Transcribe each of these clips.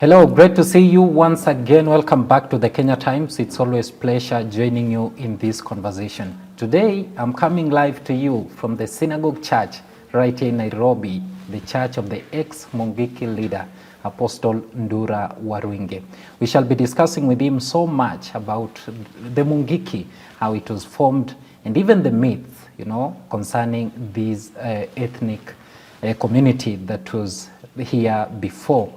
Hello, great to see you once again. Welcome back to the Kenya Times. It's always a pleasure joining you in this conversation. Today, I'm coming live to you from the Synagogue Church right here in Nairobi, the church of the ex-Mungiki leader, Apostle Ndura Waruinge. We shall be discussing with him so much about the Mungiki, how it was formed, and even the myths, concerning this ethnic community that was here before.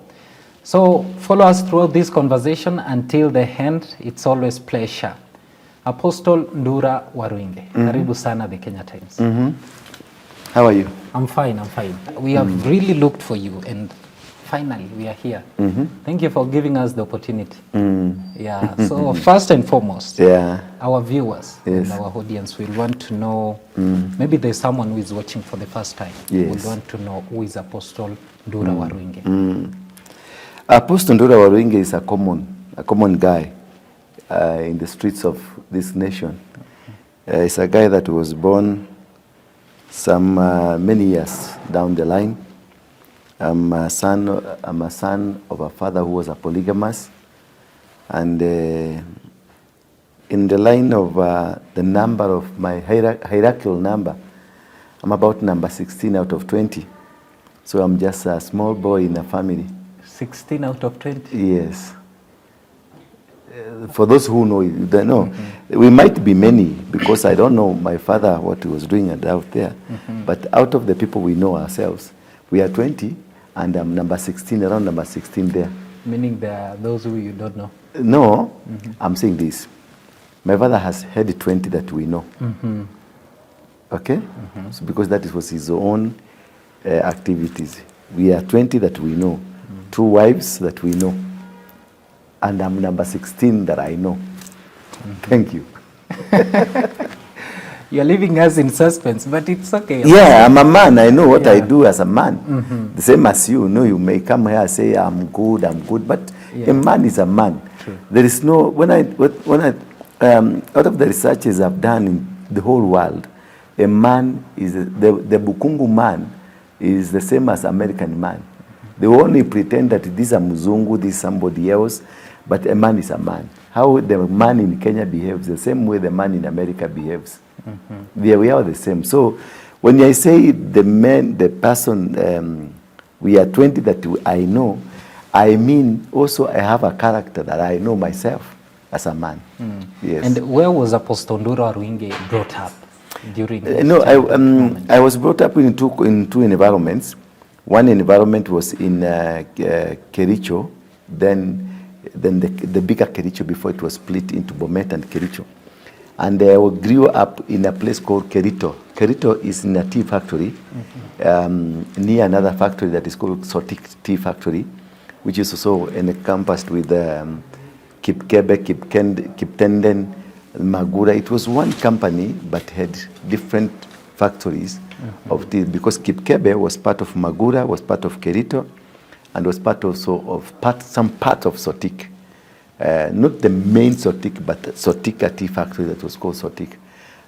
So follow us throughout this conversation until the end. It's always pleasure. Apostle Ndura Waruinge, karibu sana the Kenya Times. How are you? I'm fine. We have really looked for you, and finally we are here. Thank you for giving us the opportunity. Yeah. So first and foremost, our viewers and our audience will want to know, maybe there's someone who is watching for the first time, would want to know who is Apostle Ndura Waruinge. Apostle Ndura Waruinge is a common guy in the streets of this nation. He's a guy that was born some many years down the line. I'm a son of a father who was a polygamous, and in the line of the number of my hierarchical number, I'm about number 16 out of 20. So I'm just a small boy in a family. 16 out of 20? Yes. For those who know, they know. We might be many, because I don't know my father, what he was doing out there. But out of the people we know ourselves, we are 20, and I'm number 16, around number 16 there. Meaning there are those who you don't know? No, I'm saying this. My father has had 20 that we know. Okay? So because that was his own activities. We are 20 that we know. 2 wives that we know, and I'm number 16 that I know. Thank you. You're leaving us in suspense, but it's okay. Yeah, I'm a man. I know what I do as a man. The same as you know, you may come here and say I'm good, but a man is a man. True. There is no, when I out of the researches I've done in the whole world, a man is the Bukungu man is the same as American man. They only pretend that this is a Muzungu, this is somebody else, but a man is a man. How the man in Kenya behaves, the same way the man in America behaves. We are the same. So when I say the person, we are 20 that I know, I mean also I have a character that I know myself as a man. Yes. And where was Apostle Ndura Waruinge brought up during I was brought up in two environments. One environment was in Kericho, then the bigger Kericho before it was split into Bomet and Kericho. And I grew up in a place called Kerito. Kerito is in a tea factory near another factory that is called Sotik Tea Factory, which is also encompassed with Kipkebe, Kiptenden, Magura. It was one company but had different factories of tea, because Kipkebe was part of Magura, was part of Kerito, and was part also of some part of Sotik. Not the main Sotik, but Sotika tea factory that was called Sotik,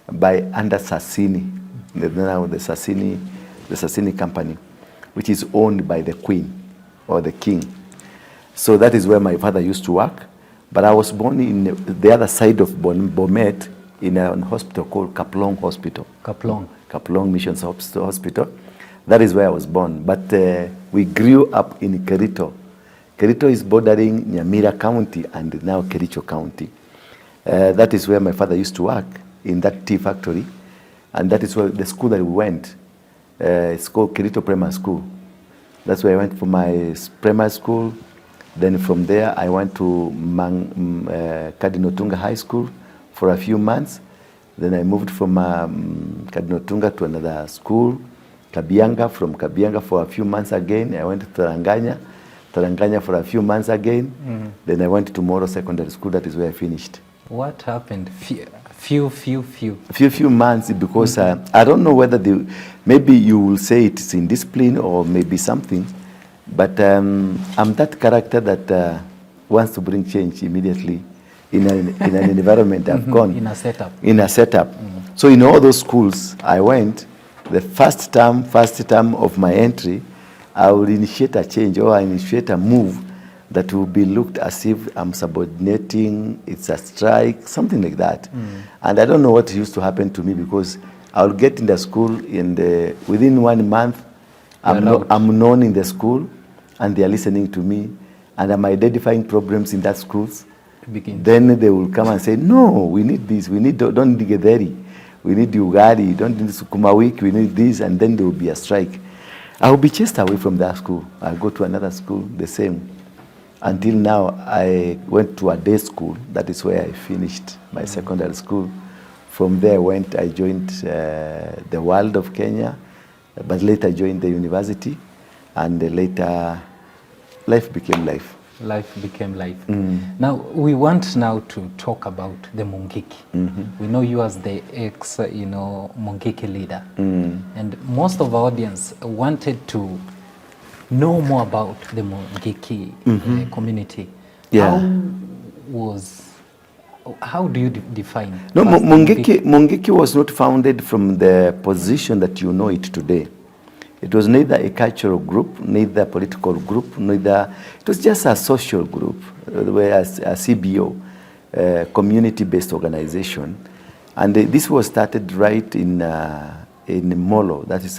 under Sassini, now the Sassini company, which is owned by the Queen or the King. So that is where my father used to work. But I was born in the other side of Bomet, in a hospital called Kaplong Hospital. Kaplong Mission Hospital. That is where I was born. But we grew up in Kerito. Kerito is bordering Nyamira County and now Kericho County. That is where my father used to work, in that tea factory. And that is where the school that we went. It's called Kerito Primary School. That's where I went for my primary school. Then from there I went to Kadinotunga High School for a few months. Then I moved from Kadinotunga to another school, Kabianga. From Kabianga for a few months again. I went to Taranganya for a few months again. Then I went to Moro Secondary School. That is where I finished. What happened? Few months, because I don't know whether maybe you will say it's indiscipline or maybe something, but I'm that character that wants to bring change immediately. In an environment I've gone. In a setup. So in all those schools I went, the first term of my entry, I will initiate a change or I initiate a move that will be looked as if I'm subordinating, it's a strike, something like that. And I don't know what used to happen to me, because I'll get in the school and within 1 month, I'm known in the school and they are listening to me and I'm identifying problems in that schools. Then they will come and say, no, we need this, we need, don't need Githeri, we need Ugari, don't need Sukuma Wiki, we need this, and then there will be a strike. I will be chased away from that school. I'll go to another school, the same. Until now, I went to a day school. That is where I finished my secondary school. From there, I joined the World of Kenya, but later joined the university, and later life became life. Life became life. Now, we want now to talk about the Mungiki. We know you as the Mungiki leader. And most of our audience wanted to know more about the Mungiki community. Yeah. How do you define? No, Mungiki was not founded from the position that you know it today. It was neither a cultural group, neither a political group, it was just a social group, whereas a CBO, community-based organization. And this was started right in Molo. That is,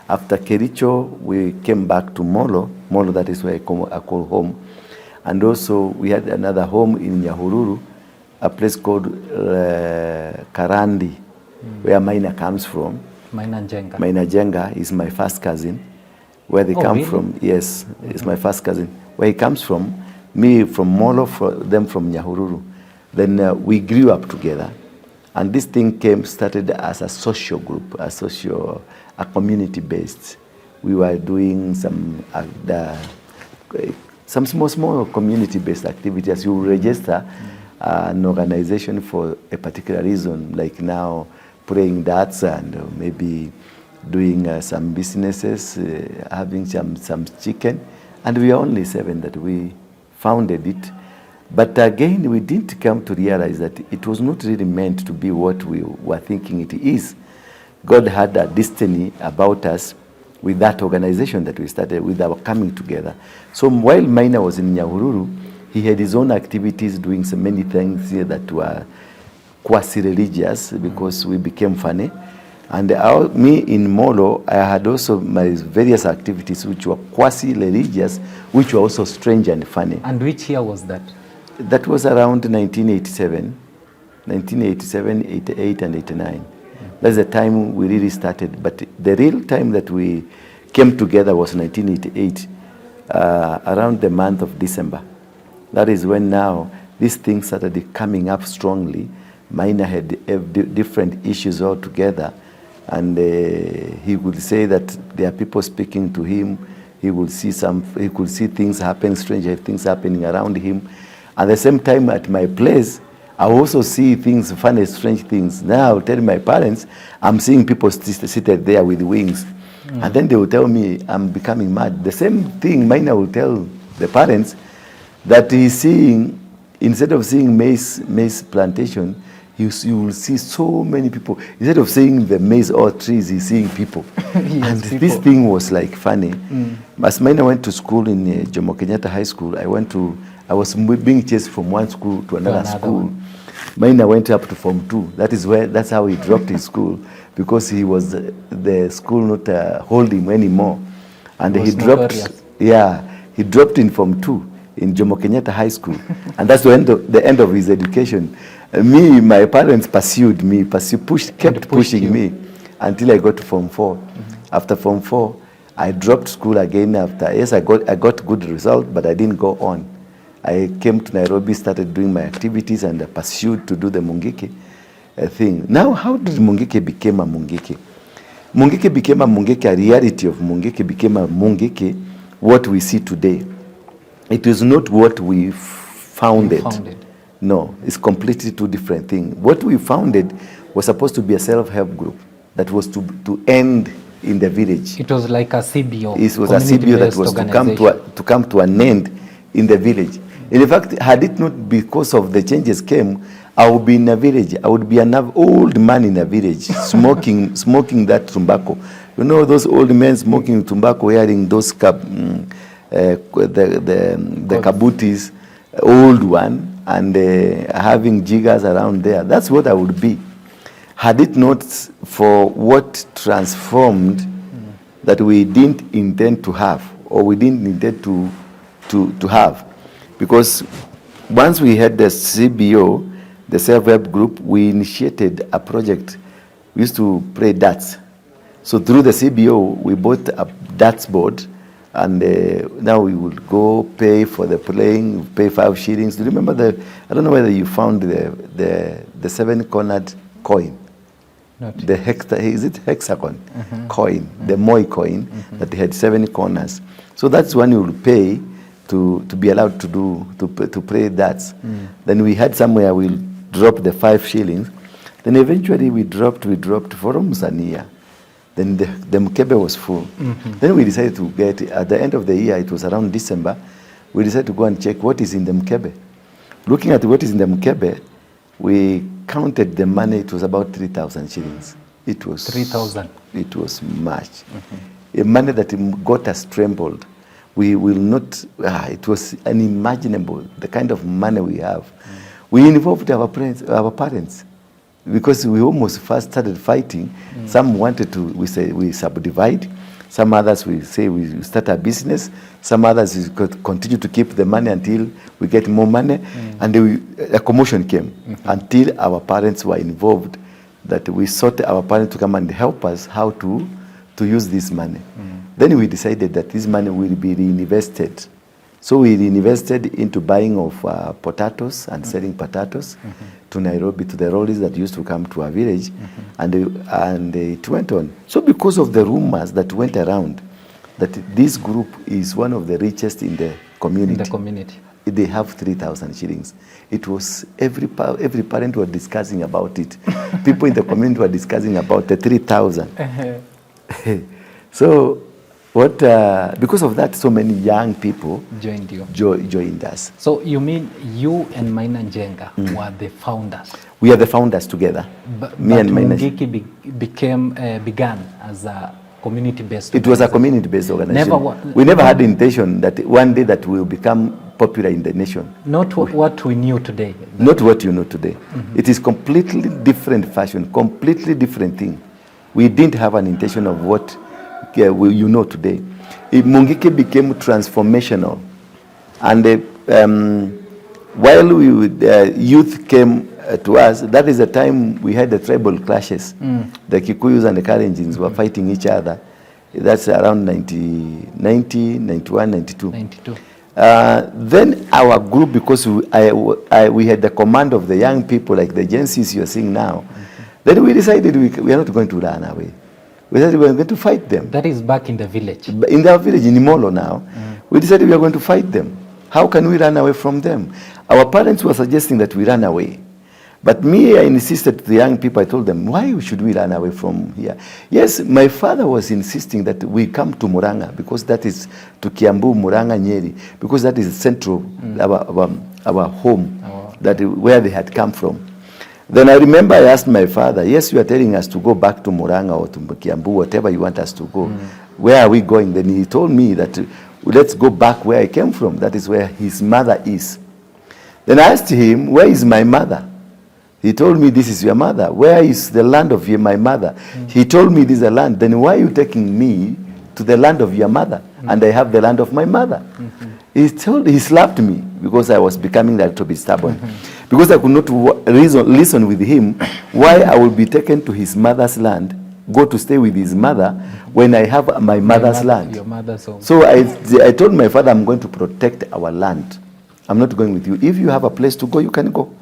after Kericho, we came back to Molo. Molo, that is where I call home. And also, we had another home in Nyahururu, a place called Karandi, where Maina comes from. Maina Jenga is my first cousin. Where they come from, yes, is my first cousin. Where he comes from, me from Molo, them from Nyahururu. Then we grew up together. And this thing started as a social group, a community-based. We were doing some small community-based activities. You register an organization for a particular reason, like now praying darts and maybe doing some businesses, having some chicken. And we are only 7 that we founded it. But again, we didn't come to realize that it was not really meant to be what we were thinking it is. God had a destiny about us with that organization that we started, with our coming together. So while Maina was in Nyahururu, he had his own activities, doing so many things that were quasi-religious, because we became funny. And me in Molo, I had also my various activities which were quasi-religious, which were also strange and funny. And which year was that? That was around 1987, 88 and 89. That's the time we really started. But the real time that we came together was 1988, around the month of December. That is when now these things started coming up strongly. Maina had different issues altogether, and he would say that there are people speaking to him. He could see things happen, strange things happening around him. At the same time, at my place, I also see things, funny, strange things. Now I'll tell my parents, I'm seeing people seated there with wings. And then they will tell me I'm becoming mad. The same thing Maina will tell the parents, that he's seeing, instead of seeing maize plantation, you will see so many people. Instead of seeing the maize or trees, he's seeing people. And people. This thing was like funny. As Maina went to school in Jomo Kenyatta High School, I was being chased from one school to another school. Maina went up to Form 2. That's how he dropped his school, because he was the school not hold him anymore. And he dropped, he dropped in Form 2 in Jomo Kenyatta High School. And that's the end of his education. My parents pursued me, kept pushing me until I got to Form 4. After Form 4, I dropped school again. I got good result, but I didn't go on. I came to Nairobi, started doing my activities, and I pursued to do the Mungiki thing. Now, how did Mungiki become a Mungiki? Mungiki became a Mungiki, a reality of Mungiki became a Mungiki, what we see today. It is not what we founded. No, it's completely two different things. What we founded was supposed to be a self-help group that was to end in the village. It was like a CBO. It was a CBO that was to come to an end in the village. In fact, had it not because of the changes came, I would be in a village. I would be an old man in a village smoking that tobacco. You know, those old men smoking tobacco, wearing those the kabutis, old one, and having jiggers around there. That's what I would be. Had it not for what transformed that we didn't intend to have, or we didn't intend to have. Because once we had the CBO, the self-help group, we initiated a project. We used to play darts. So through the CBO, we bought a darts board, and now we would go pay for the playing, pay 5 shillings. Do you remember I don't know whether you found the 7-cornered coin? Not. Is it hexagon coin, the Mwai coin that had 7 corners. So that's when you would pay to be allowed to play darts. Then we had somewhere we'll drop the 5 shillings. Then eventually we dropped for almost a year. Then the mkebe was full. Then we decided to get, at the end of the year, it was around December, we decided to go and check what is in the mkebe. Looking at what is in the mkebe, we counted the money. It was about 3,000 shillings. It was 3,000. It was much. A money that got us trembled. We will not. It was unimaginable the kind of money we have. We involved our parents, because we almost first started fighting. Some wanted to. We say we subdivide. Some others we say we start a business. Some others we continue to keep the money until we get more money. And a commotion came until our parents were involved, that we sought our parents to come and help us how to use this money. Then we decided that this money will be reinvested. So we reinvested into buying of potatoes and selling potatoes to Nairobi, to the lorries that used to come to our village, and it went on. So because of the rumors that went around that this group is one of the richest in the community. They have 3,000 shillings. It was every parent were discussing about it. People in the community were discussing about the 3,000. So because of that, so many young people joined us. So you mean you and Maina Njenga were the founders? We are the founders together. But Mungiki began as a community-based organization. It was a community-based organization. We never had the intention that one day that we will become popular in the nation. Not what we knew today. Not what you know today. It is completely different fashion, completely different thing. We didn't have an intention of what you know today. Mungiki became transformational, and while youth came to us, that is the time we had the tribal clashes. The Kikuyus and the Kalenjins were fighting each other. That's around 90, 91, 92. Then our group, because we had the command of the young people, like the Gen Zs you're seeing now, then we decided we are not going to run away. We decided we were going to fight them. That is back in the village. In our village, in Imolo now, we decided we are going to fight them. How can we run away from them? Our parents were suggesting that we run away. But me, I insisted to the young people, I told them, why should we run away from here? Yes, my father was insisting that we come to Muranga, because that is to Kiambu, Muranga, Nyeri, because that is central, our home, where they had come from. Then I remember I asked my father, yes, you are telling us to go back to Muranga or to Kiambu, whatever you want us to go. Where are we going? Then he told me that let's go back where I came from. That is where his mother is. Then I asked him, where is my mother? He told me, this is your mother. Where is the land of my mother? He told me this is a land. Then why are you taking me to the land of your mother? And I have the land of my mother. He slapped me because I was becoming a little bit stubborn. Because I could not listen with him why I will be taken to his mother's land, go to stay with his mother when I have my mother's land. Your mother's home. So I told my father, I'm going to protect our land. I'm not going with you. If you have a place to go, you can go.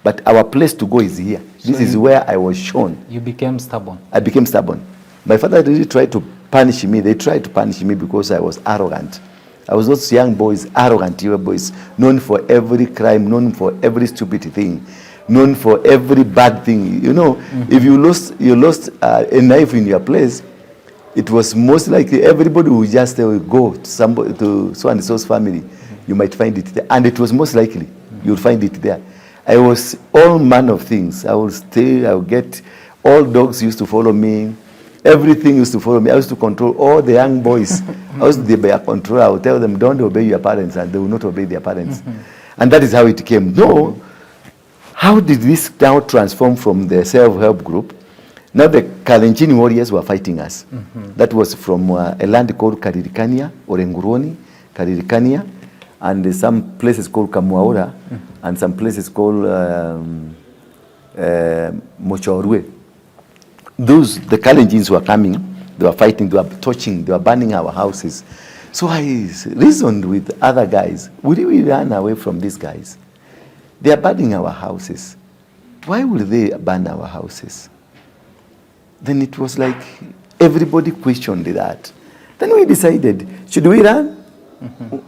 But our place to go is here. This is where I was shown. You became stubborn. I became stubborn. My father really tried to punish me. They tried to punish me because I was arrogant. I was those young boys, arrogant young boys, known for every crime, known for every stupid thing, known for every bad thing. You know, if you lost a knife in your place, it was most likely everybody would just go to somebody, to so and so's family. You might find it there, and it was most likely you'll find it there. I was all manner of things. I would stay. I would get all dogs used to follow me. Everything used to follow me. I used to control all the young boys. I used to be a controller. I would tell them, don't obey your parents, and they will not obey their parents. And that is how it came. No, how did this now transform from the self-help group? Now the Kalenjin warriors were fighting us. That was from a land called Karirikania, or Nguroni, Karirikania, and some places called Kamuaura, and some places called Mochorwe. The Kalenjins were coming, they were fighting, they were torching, they were burning our houses. So I reasoned with other guys, would we run away from these guys? They are burning our houses. Why would they burn our houses? Then it was like everybody questioned that. Then we decided, should we run?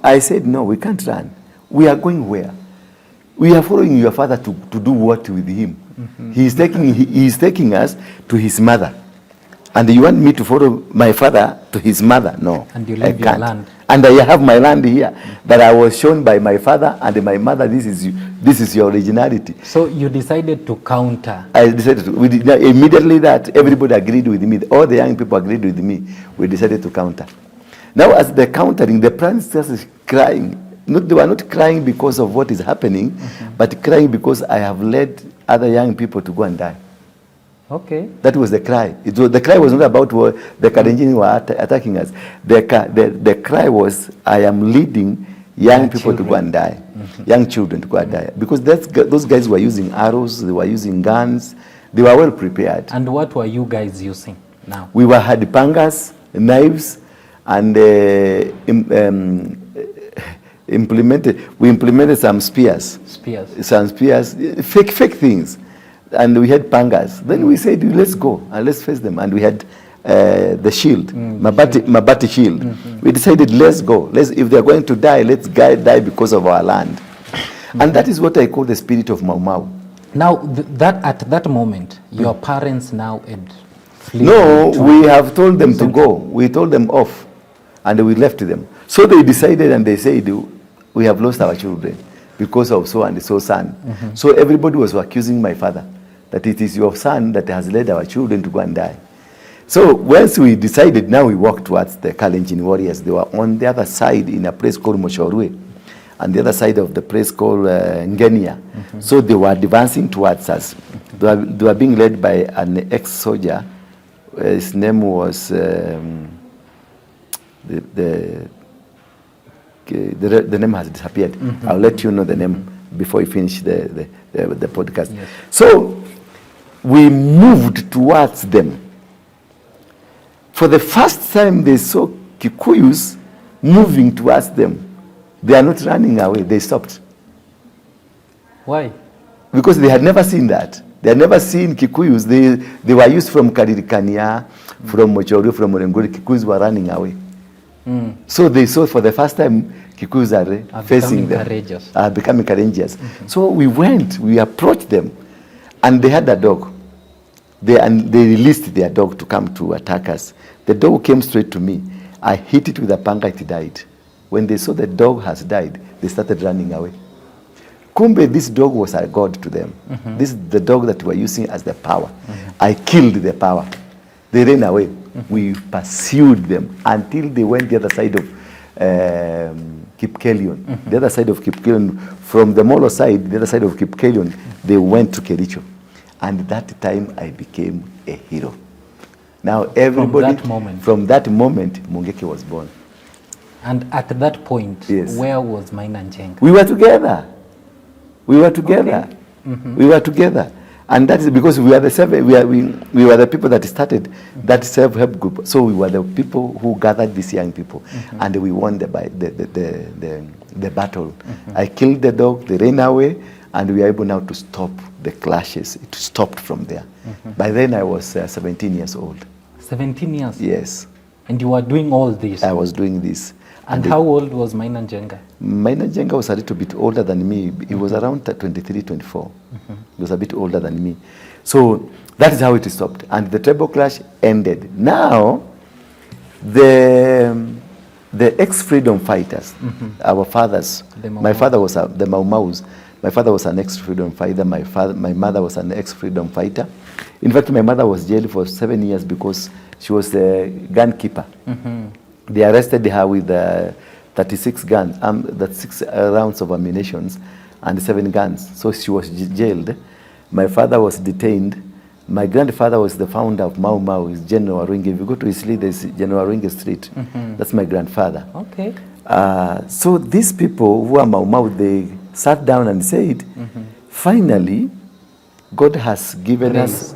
I said, no, we can't run. We are going where? We are following your father to do what with him? He is taking us to his mother. And you want me to follow my father to his mother? No, and you leave your land. And I have my land here that I was shown by my father and my mother. This is your originality. So you decided to counter. I decided to. Immediately that everybody agreed with me. All the young people agreed with me. We decided to counter. Now, as the countering, the princess is crying. They were not crying because of what is happening, but crying because I have led other young people to go and die. Okay. That was the cry. The cry was not about what the Kalenjin were attacking us. The cry was, I am leading young people children to go and die. Young children to go and die. Because those guys were using arrows, they were using guns, they were well prepared. And what were you guys using now? We had pangas, knives, and we implemented some spears. Some spears, fake things. And we had pangas. Then we said, let's go and let's face them. And we had the shield, Mabati shield. We decided, let's go. If they're going to die, let's die because of our land. And that is what I call the spirit of Mau Mau. Now, at that moment, your parents now had fled. No, we have told them to go. We told them off, and we left them. So they decided, and they said, we have lost our children because of so and so son. So everybody was accusing my father that it is your son that has led our children to go and die. So once we decided, now we walked towards the Kalenjin warriors. They were on the other side in a place called Mochorwe, and the other side of the place called Ngenia. So they were advancing towards us. They were being led by an ex-soldier. His name was the name has disappeared. I'll let you know the name before we finish the podcast. Yes. So we moved towards them. For the first time, they saw Kikuyus moving towards them. They are not running away. They stopped. Why? Because they had never seen that. They had never seen Kikuyus. They were used from Karirikania, from Mochorwe, from Orengori. Kikuyus were running away. So they saw for the first time Kikuyus are facing them, are becoming courageous. So we went, we approached them, and they had a dog. They released their dog to come to attack us. The dog came straight to me. I hit it with a panga, it died. When they saw the dog has died, they started running away. Kumbe, this dog was a god to them. This is the dog that we were using as the power. I killed the power. They ran away. We pursued them until they went the other side of Kipkelion. The other side of Kipkelion, from the Molo side, the other side of Kipkelion, they went to Kericho. And that time I became a hero. Now everybody, from that moment, Mungiki was born. And at that point, yes, where was Maina Njenga? We were together. We were together. Okay. We were together. And that is because we were the people that started that self-help group. So we were the people who gathered these young people, and we won the battle. I killed the dog, they ran away, and we were able now to stop the clashes. It stopped from there. By then I was 17 years old. 17 years? Yes. And you were doing all this? I was doing this. And how old was Maina Njenga? Maina Njenga was a little bit older than me. He was around 23, 24. He was a bit older than me. So that is how it stopped. And the tribal clash ended. Now, the ex-freedom fighters, our fathers, my father was the Mau Maus. My father was an ex-freedom fighter. My mother was an ex-freedom fighter. In fact, my mother was jailed for 7 years because She was a gun keeper. They arrested her with 36 guns, that's 6 rounds of ammunition and 7 guns. So she was jailed. My father was detained. My grandfather was the founder of Mau Mau, is General Waruinge. If you go to his street, there's General Waruinge Street. That's my grandfather. Okay. So these people who are Mau Mau, they sat down and said, finally, God has given us,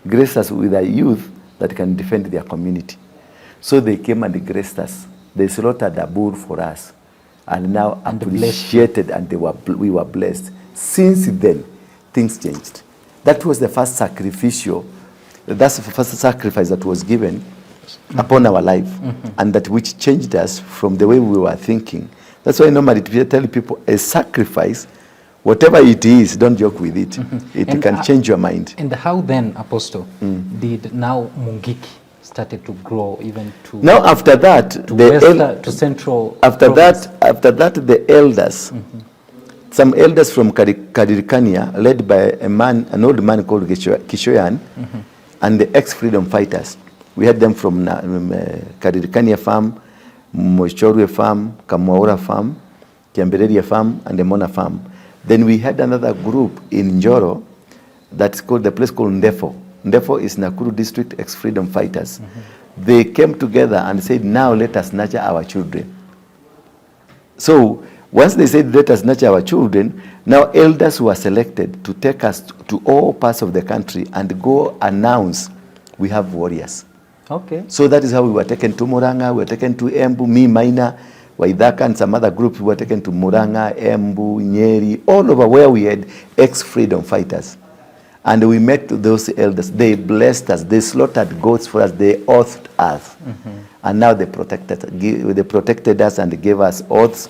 graced us with a youth that can defend their community. So they came and graced us. They slaughtered a bull for us, and now appreciated, and we were blessed. Since then, things changed. That was the first sacrificial, that's the first sacrifice that was given upon our life, and that which changed us from the way we were thinking. That's why normally I tell people, a sacrifice, whatever it is, don't joke with it. It can change your mind. And how then, Apostle, did now Mungiki started to grow even to now after that to central after province? that the elders, some elders from Kadirikania, led by an old man called Kishoyan, and the ex-freedom fighters. We had them from Kadirikania farm, Mochorwe farm, Kamwaura farm, Kiambereria farm, and the Mona farm. Then we had another group in Njoro that's called the place called Ndefo. Ndefo is Nakuru district ex-freedom fighters. They came together and said, now let us nurture our children. So once they said, let us nurture our children, now elders were selected to take us to all parts of the country and go announce, we have warriors. Okay. So that is how we were taken to Muranga, we were taken to Embu, me, Maina, Waidaka, and some other groups were taken to Muranga, Embu, Nyeri, all over where we had ex-freedom fighters. And we met those elders. They blessed us. They slaughtered goats for us. They oathed us. And now they protected us and gave us oaths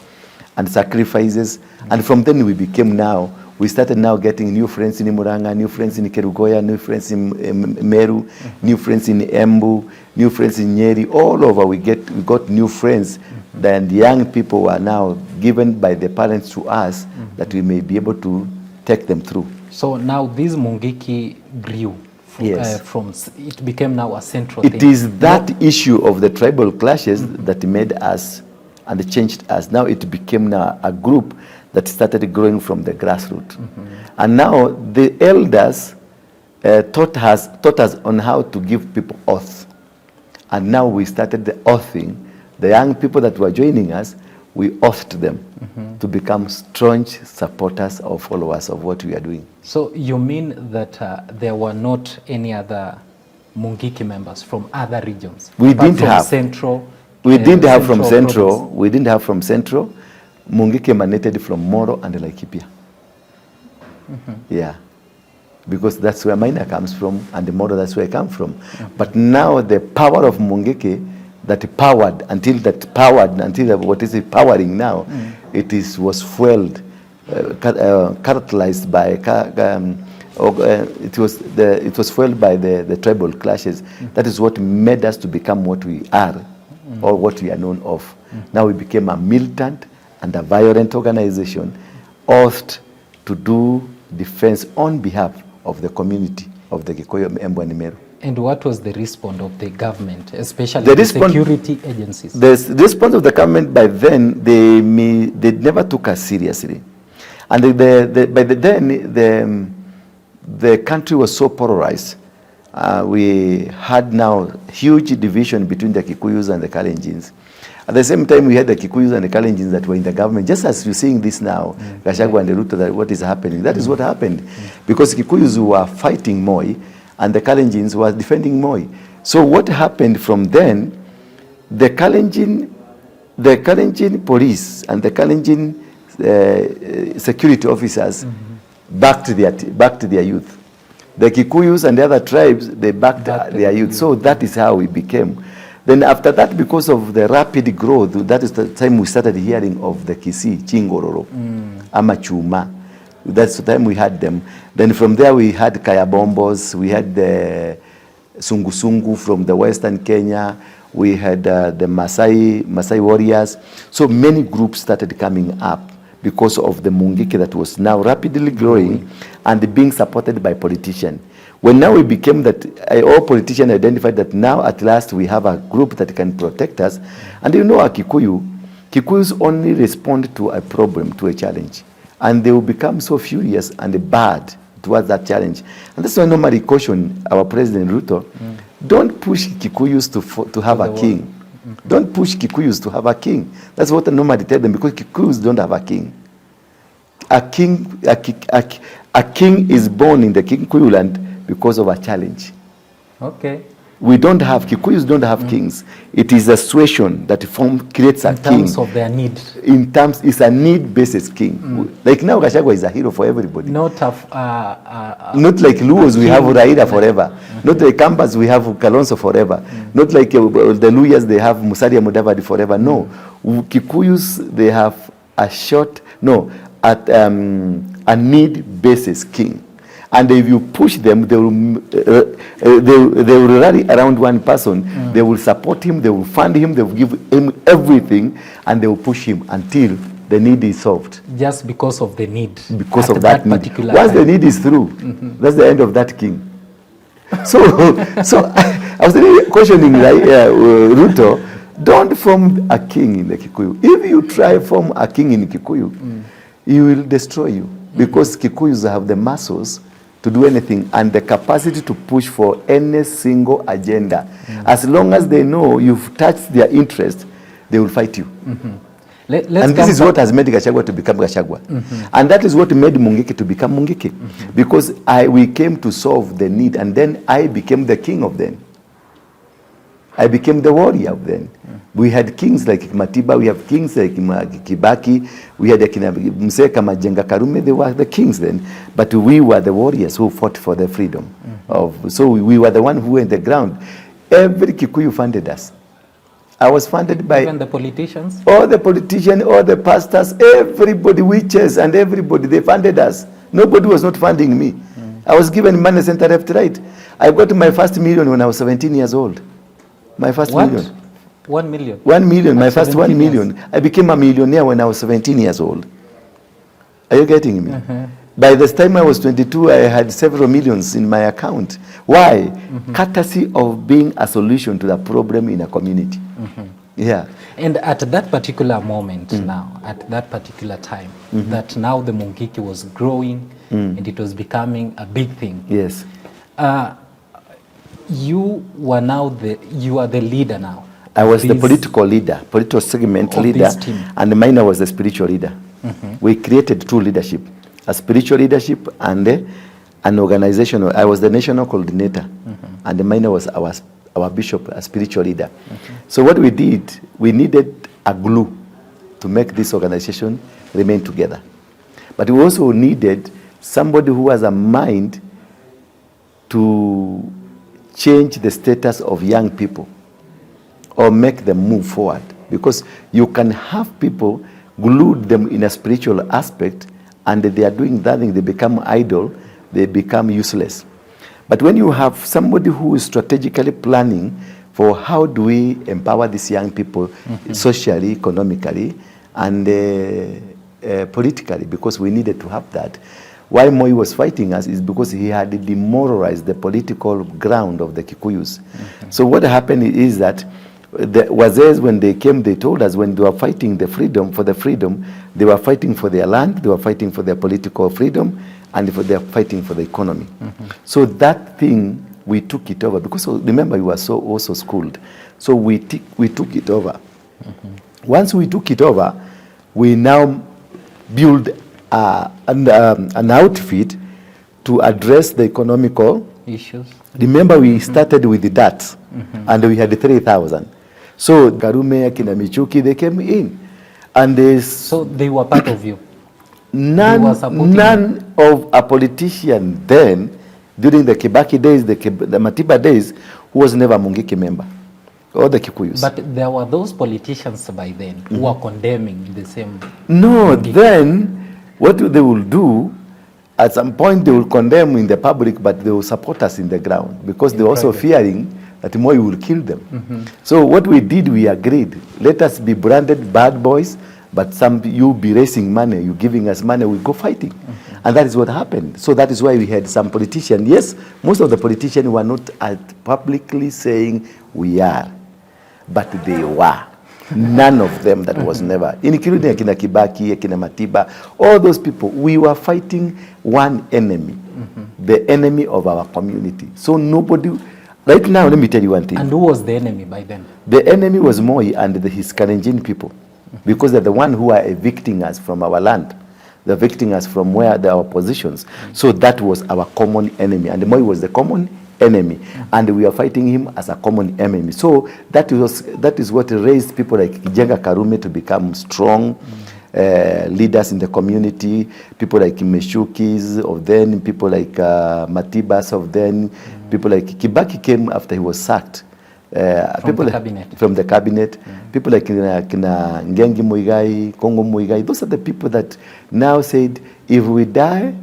and sacrifices. And from then we started now getting new friends in Muranga, new friends in Kerugoya, new friends in Meru, new friends in Embu, new friends in Nyeri. All over we got new friends. Then the young people were now given by the parents to us that we may be able to take them through. So now this Mungiki grew from it became now a central thing. It is that issue of the tribal clashes that made us and changed us. Now it became now a group that started growing from the grassroots. And now the elders taught us on how to give people oaths. And now we started the oathing. The young people that were joining us, we oathed them to become staunch supporters or followers of what we are doing. So you mean that there were not any other Mungiki members from other regions? We didn't have. Central. We didn't have from Central. Province. We didn't have from Central. Mungiki emanated from Moro and Laikipia. Yeah. Because that's where Maina comes from, and the Moro, that's where I come from. But now the power of Mungiki, until what is it powering now, was fueled, characterized by it was fueled by the tribal clashes. That is what made us to become what we are, or what we are known of. Now we became a militant and a violent organization, oathed to do defense on behalf of the community of the Gikuyu, Embu, and Meru. And what was the response of the government, especially the security agencies? The response of the government by then, they never took us seriously. And by then, the country was so polarized. We had now huge division between the Kikuyus and the Kalenjins. At the same time, we had the Kikuyus and the Kalenjins that were in the government. Just as you're seeing this now, Gachagua and the Ruto, that what is happening, that is what happened. Because Kikuyus were fighting Moi, and the Kalenjins were defending Moi. So what happened from then, the Kalenjin police and the Kalenjin security officers backed their youth. The Kikuyus and the other tribes, they backed their youth. So that is how we became. Then after that, because of the rapid growth, that is the time we started hearing of the Kisii, Chingororo, Amachuma. That's the time we had them. Then from there we had Kayabombos, we had the Sungusungu from the Western Kenya, we had the Maasai warriors. So many groups started coming up because of the Mungiki that was now rapidly growing and being supported by politicians. When now we became that, all politicians identified that now at last we have a group that can protect us. And you know, Kikuyus only respond to a problem, to a challenge. And they will become so furious and bad towards that challenge. And that's why I normally caution our President Ruto, don't push Kikuyus to have a king. Don't push Kikuyus to have a king. That's what I normally tell them, because Kikuyus don't have a king. A king is born in the Kikuyu land because of a challenge. Okay. We don't have, Kikuyus don't have kings. It is a situation that creates a king. In terms of their need. In terms, it's a need-based king. Like now, Gachagua is a hero for everybody. Not like Luos, we have Raila forever. Not like Kambas, we have Kalonzo forever. Not like the Luyas, they have Musalia Mudavadi forever. No. Kikuyus, they have a need-based king. And if you push them, they will rally around one person. They will support him, they will fund him, they will give him everything, and they will push him until the need is solved. Just because of the need. Because of that need. Once the need is through, that's the end of that king. So I was really questioning Ruto, don't form a king in the Kikuyu. If you try to form a king in Kikuyu, he will destroy you. Because Kikuyus have the muscles to do anything and the capacity to push for any single agenda. As long as they know you've touched their interest, they will fight you. And this is what has made Gachagua to become Gachagua. And that is what made Mungiki to become Mungiki. Because we came to solve the need, and then I became the king of them. I became the warrior of them. We had kings like Matiba, we have kings like Kibaki, we had Msee kama Jenga Karume, they were the kings then. But we were the warriors who fought for the freedom. So we were the one who were in the ground. Every Kikuyu funded us. I was funded by... Even the politicians? All the politicians, all the pastors, everybody, witches and everybody, they funded us. Nobody was not funding me. I was given money center left, right. I got my first million when I was 17 years old. My first million. 1 million? 1 million, my first 1 million. Years. I became a millionaire when I was 17 years old. Are you getting me? By the time I was 22, I had several millions in my account. Why? Courtesy of being a solution to the problem in a community. Yeah. And at that particular moment now, at that particular time, that now the Mungiki was growing and it was becoming a big thing. Yes. You were now you are the leader now. I was the political leader, political segment leader, and mine was the spiritual leader. We created two leadership, a spiritual leadership and an organizational. I was the national coordinator, and mine was our bishop, a spiritual leader. So what we did, we needed a glue to make this organization remain together. But we also needed somebody who has a mind to change the status of young people or make them move forward, because you can have people glued them in a spiritual aspect and they are doing that thing, they become idle, they become useless. But when you have somebody who is strategically planning for how do we empower these young people socially, economically, and politically, because we needed to have that. Why Moi was fighting us is because he had demoralized the political ground of the Kikuyus. So what happened is that the Wazes, when they came, they told us when they were fighting the freedom, they were fighting for their land, they were fighting for their political freedom, and they were fighting for the economy. So that thing, we took it over, because remember, we were also schooled. So we took it over. Once we took it over, we now build an outfit to address the economical issues. Remember, we started with that, and we had 3,000. So Karume, Kina Michuki, they came in, and so they were part of you. None of a politician then, during the Kibaki days, the Matiba days, who was never a Mungiki member, or the Kikuyus. But there were those politicians by then who were condemning the same. No, Mungiki. Then what they will do, at some point they will condemn in the public, but they will support us in the ground, because they're also fearing that Moi will kill them. So what we did, we agreed, let us be branded bad boys, but some you be raising money, you giving us money, we go fighting. And that is what happened. So that is why we had some politicians. Yes, most of the politicians were not publicly saying we are, but they were. None of them that was never, including Akina Kibaki, Akina Matiba, all those people, we were fighting one enemy, the enemy of our community. So nobody, right now, let me tell you one thing. And who was the enemy by then? The enemy was Moi and his Kalenjin people, because they're the one who are evicting us from our land. They're evicting us from where our positions. So that was our common enemy. And Moi was the common enemy. And we are fighting him as a common enemy. So that is what raised people like Jenga Karume to become strong leaders in the community. People like Meshukis of then, people like Matibas of then, people like Kibaki came after he was sacked. From the cabinet. From the cabinet. People like Kina Ngengi Muigai, Kongo Muigai, those are the people that now said, if we die,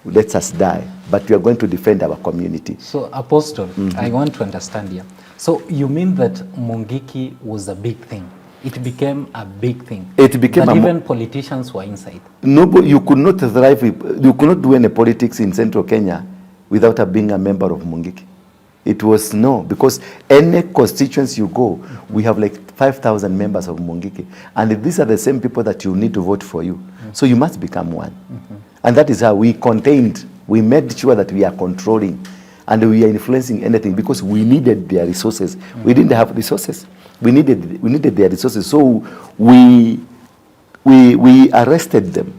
let us die, but we are going to defend our community. So, Apostle, I want to understand here. So, you mean that Mungiki was a big thing? It became a big thing. It became that even politicians were inside. No, you could not thrive, you could not do any politics in central Kenya without being a member of Mungiki. It was no, because any constituency you go, we have like 5,000 members of Mungiki. And these are the same people that you need to vote for you. So you must become one. And that is how we contained, we made sure that we are controlling and we are influencing anything because we needed their resources. We didn't have resources. We needed their resources. So we arrested them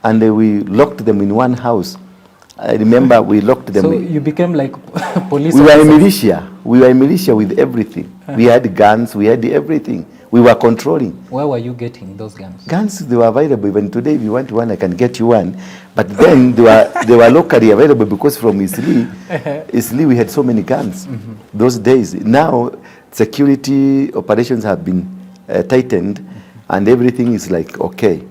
and we locked them in one house. I remember we locked them. So you became like police We were a officers. militia. We were a militia with everything. We had guns, we had everything. We were controlling. Where were you getting those guns? Guns, they were available. Even today, if you want one, I can get you one. But then they were locally available because from Isli, we had so many guns those days. Now, security operations have been tightened and everything is like, okay.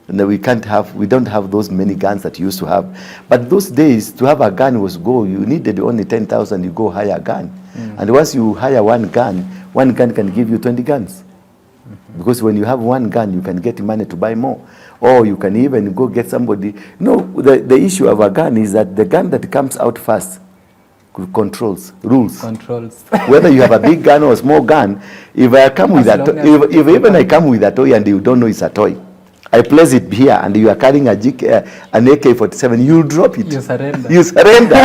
And we don't have those many guns that you used to have. But those days, to have a gun was you needed only 10,000, you go hire a gun. And once you hire one gun can give you 20 guns. Because when you have one gun, you can get money to buy more. Or you can even go get somebody. No, the issue of a gun is that the gun that comes out first rules. Whether you have a big gun or a small gun, if I come with a toy, I come with a toy and you don't know it's a toy, I place it here and you are carrying an AK-47, you drop it. You surrender. You surrender.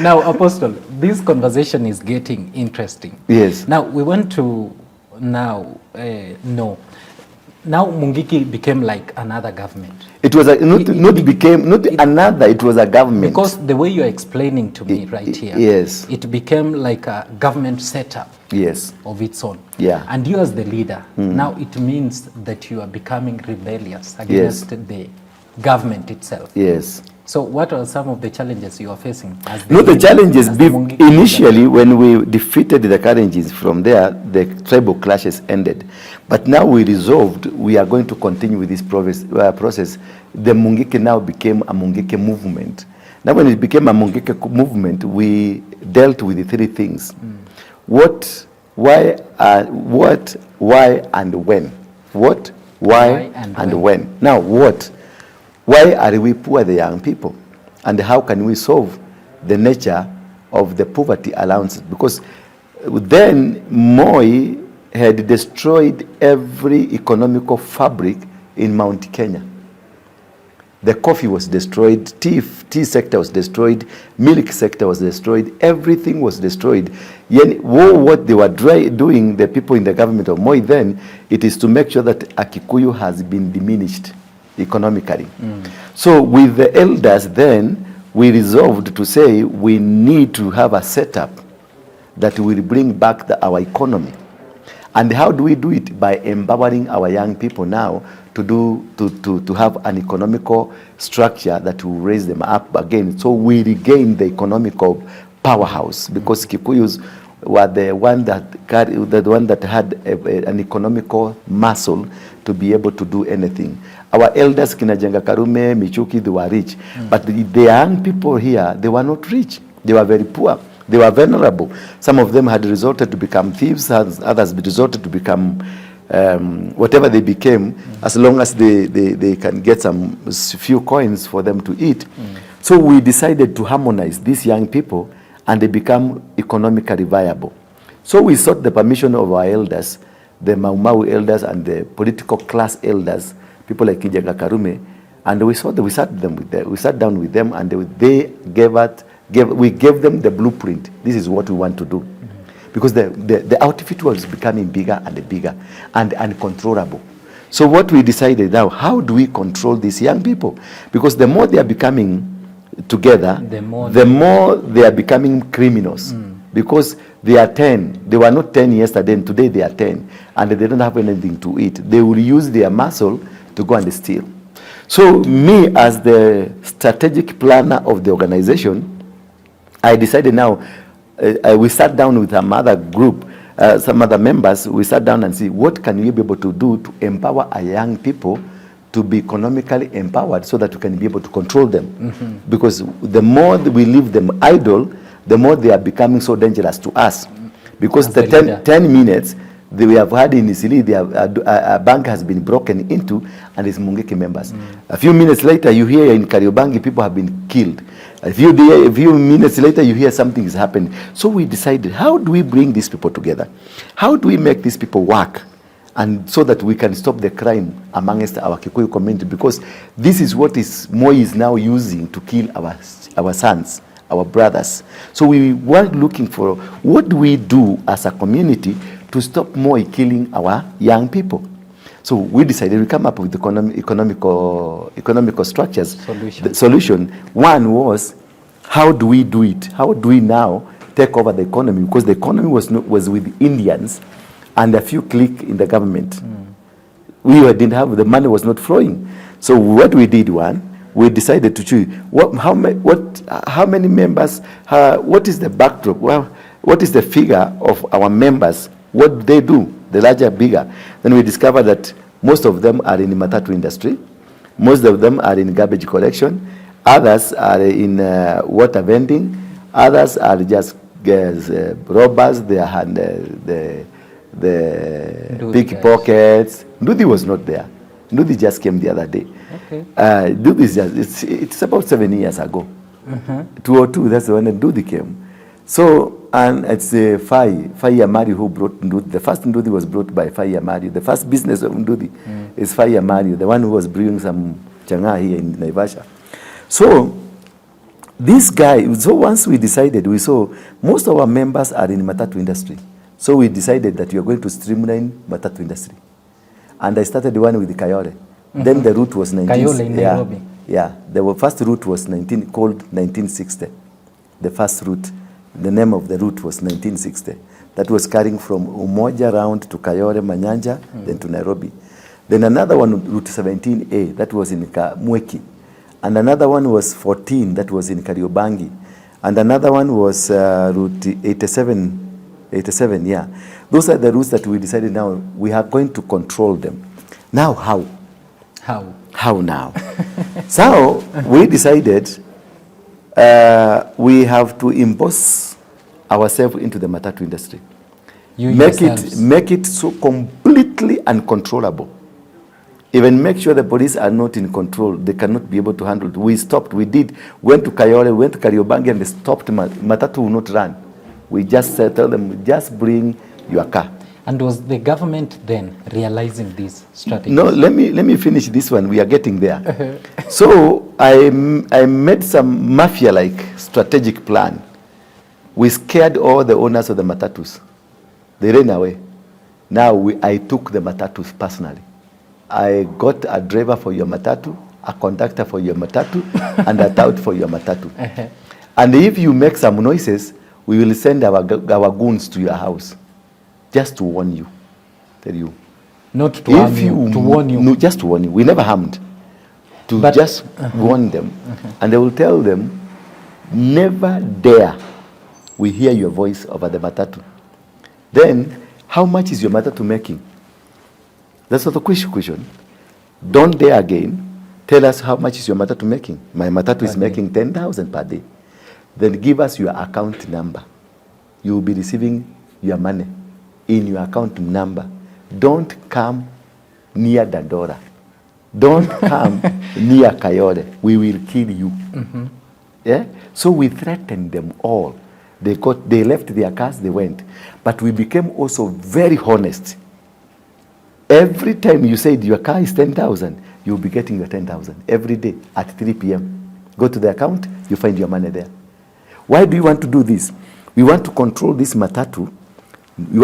Now, Apostle, this conversation is getting interesting. Yes. Now, we want to Now Mungiki became like another government. It was it was a government. Because the way you're explaining to me right here, yes, it became like a government setup, yes, of its own. Yeah. And you as the leader, now it means that you are becoming rebellious against the government itself. Yes. So what are some of the challenges you are facing? The challenges, initially when we defeated the Kalenjins, from there, the tribal clashes ended. But now we resolved, we are going to continue with this process. The Mungiki now became a Mungiki movement. Now when it became a Mungiki movement, we dealt with the three things. What, why, and when. What, why, and when. Now what? Why are we poor, the young people? And how can we solve the nature of the poverty allowances? Because then Moi had destroyed every economical fabric in Mount Kenya. The coffee was destroyed, tea sector was destroyed, milk sector was destroyed, everything was destroyed. What they were doing, the people in the government of Moi then, it is to make sure that Akikuyu has been diminished economically. So with the elders then, we resolved to say we need to have a setup that will bring back our economy. And how do we do it? By empowering our young people now to have an economical structure that will raise them up again. So we regain the economical powerhouse, because Kikuyus were the one that had an economical muscle to be able to do anything. Our elders, Kinajenga Karume, Michuki, they were rich. But the young people here, they were not rich. They were very poor. They were vulnerable. Some of them had resorted to become thieves, others resorted to become whatever they became, as long as they can get some few coins for them to eat. So we decided to harmonize these young people and they become economically viable. So we sought the permission of our elders, the Mau Mau elders and the political class elders, people like Kijaga Karume, and we sat down with them and we gave them the blueprint. This is what we want to do. Because the outfit was becoming bigger and bigger and uncontrollable. So what we decided now, how do we control these young people? Because the more they are becoming together, the more they are becoming criminals. Because they are 10. They were not 10 yesterday, and today they are 10. And they don't have anything to eat. They will use their muscle to go and steal. So me, as the strategic planner of the organization, I decided now, we sat down with some other group, some other members, we sat down and see what can we be able to do to empower our young people to be economically empowered so that we can be able to control them. Because the more we leave them idle, the more they are becoming so dangerous to us. Because the 10 minutes we have had in Isili, a bank has been broken into and it's Mungiki members. A few minutes later, you hear in Kariobangi people have been killed. A few minutes later, you hear something is happening. So we decided, how do we bring these people together? How do we make these people work? And so that we can stop the crime amongst our Kikuyu community, because this is what Moi is now using to kill our sons, our brothers. So we were looking for what do we do as a community to stop Moi killing our young people. So we decided we come up with economical structures. The solution one was, how do we do it? How do we now take over the economy? Because the economy was with Indians and a few cliques in the government. We didn't have, the money was not flowing. So what we did, we decided to choose how many members, what is the backdrop, what is the figure of our members, what they do, the larger, bigger. Then we discovered that most of them are in the matatu industry, most of them are in garbage collection, others are in water vending, others are just robbers, they are the pickpockets. Ndudi was not there. Ndudi just came the other day. Okay. Ndudi is just, it's about 7 years ago. 2002, that's when Ndudi came. So, and it's Fai Yamari who brought Ndudi. The first Ndudi was brought by Fai Yamari. The first business of Ndudi is Fai Yamari, the one who was brewing some changa here in Naivasha. So, this guy, so once we decided, we saw most of our members are in the matatu industry. So we decided that we are going to streamline matatu industry. And I started one with the Kayole. Then the route was 19... Kayole in Nairobi. Yeah, the first route was called 1960. The first route, the name of the route was 1960. That was carrying from Umoja round to Kayole, Manyanja, then to Nairobi. Then another one, route 17A, that was in Mweki. And another one was 14, that was in Kariobangi. And another one was route 87, yeah. Those are the routes that we decided now we are going to control them. Now how? How now? So we decided we have to impose ourselves into the matatu industry. Make it so completely uncontrollable. Even make sure the police are not in control. They cannot be able to handle it. We stopped. Went to Kayole, went to Kariobangi, and they stopped. Matatu will not run. We just tell them, just bring your car. And was the government then realizing this strategy? No, let me finish this one. We are getting there. So I made some mafia-like strategic plan. We scared all the owners of the matatus. They ran away. Now I took the matatus personally. I got a driver for your matatu, a conductor for your matatu, and a tout for your matatu. And if you make some noises, we will send our goons to your house, just to warn you, tell you. Not to warn you, to warn you. No, just to warn you. We never harmed. Just warn them. And they will tell them, never dare we hear your voice over the matatu. Then, how much is your matatu making? That's not the question. Don't dare again. Tell us how much is your matatu making. My matatu is making 10,000 per day. Then give us your account number. You will be receiving your money in your account number. don't come near Dandora. Don't come near Kayole. We will kill you. Yeah? So we threatened them all. They left their cars, they went. But we became also very honest. Every time you said your car is 10,000, you'll be getting your 10,000 every day at 3 p.m. Go to the account, you find your money there. Why do you want to do this? We want to control this matatu.